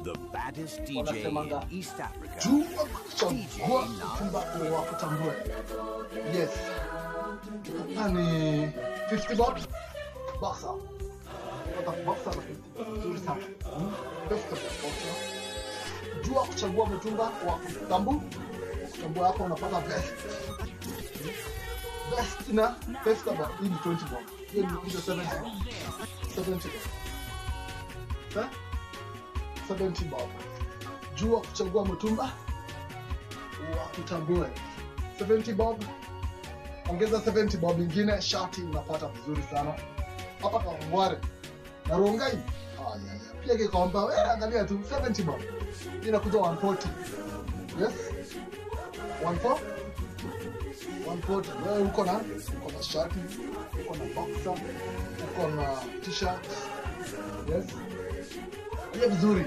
The baddest DJ in East Africa. DJ Nas. Yes. Ni 50 bob. Boxer. Boxer na 50. Nzuri sana. Boxer. Jua kuchagua mtumba wa kutambua. Kutambua hapo unapata best. Best na best bob hii ni 20 bob. Hii ni 70. 70. 70 bob. Jua kuchagua mtumba wa kutambua. 70 bob. Ongeza 70 bob nyingine, shati unapata vizuri sana. Hapa kwa Ngware. Na Rongai. Pia kikomba wewe angalia tu 70 bob. Inakuja 140. Yes. 140. Wewe uko na shati, uko na boxer, uko na t-shirt. Yes. Ile vizuri.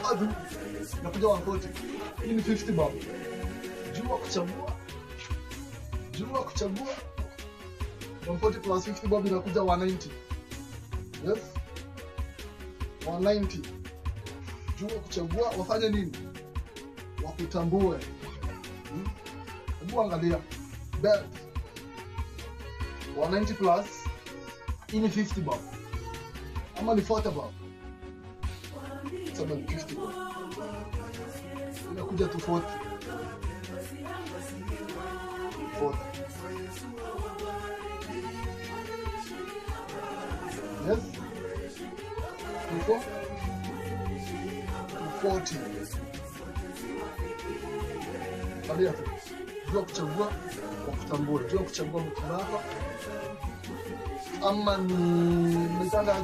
Kadu. Inakuja 140. Hii ni 50 bob. Jua kuchagua 140 plus 50 bob inakuja 190. Yes. 190. Jua kuchagua wafanye nini? Wakutambue. Hebu angalia. Belt. 190 plus ini 50 bob. Ama ni 40 bob. 750 bob. Inakuja 240. 40. Yes. 240. Angalia tu. Jua kuchagua kwa kutambua. Jua kuchagua mtu wako. Ama ni mtanda.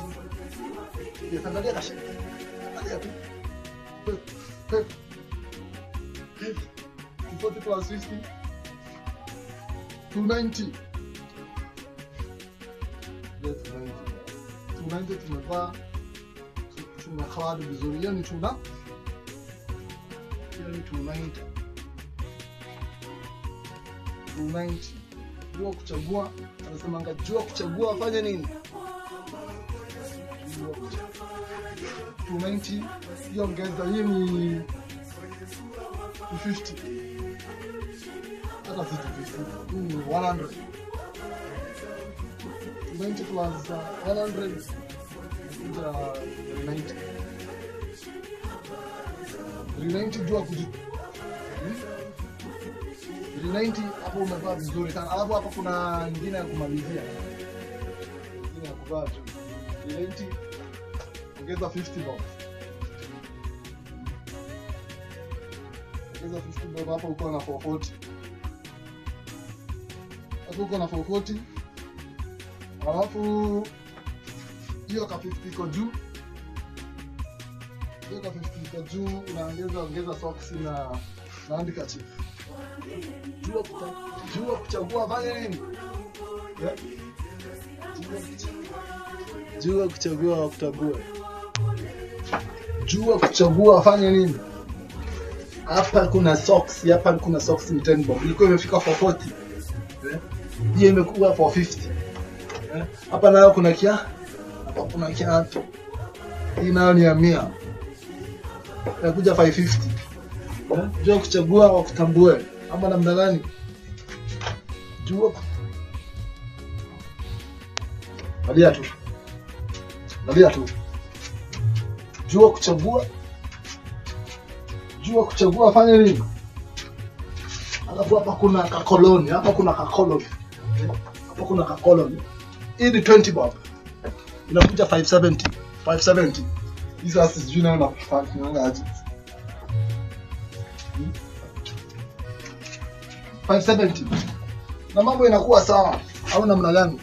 Angalia kashi. Angalia tu. 240 plus 50. 290. Yes, 290 tumevaa. Tunakaa vizuri. Hiyo ni 290. Jua kuchagua, anasemanga jua kuchagua afanye nini? 290. Hiyo ongeza, hii ni 250. Hata si 250. 100. 290 plus 100 kuja 390. 390 jua kuji 390 hapo umevaa vizuri sana. Alafu hapa kuna nyingine ya kumalizia. Nyingine ya kuvaa tu. 390 ongeza 50 bob. Ongeza 50 bob hapo uko na 440. Hapo uko na 440. Alafu hiyo ka 50 iko juu. Hiyo ka 50 iko juu, unaongeza socks na handkerchief. Jua kuchagua fanya nini? Yeah. Jua kuchagua kutambua. Jua kuchagua fanya nini? Hapa kuna socks ni 10 bob. Ilikuwa imefika 440. Hiyo imekuwa 450. Hapa nayo kuna kiatu. Hii nayo ni 100. Inakuja 550. Jua kuchagua wa kutambua. Ama namna gani? Jua. Angalia tu. Jua kuchagua fanya nini? Alafu hapa kuna kakoloni. Hii ni 20 bob. Inakuja 570. Hizo asijui na unafanya aje. 570. Na mambo inakuwa sawa au namna gani?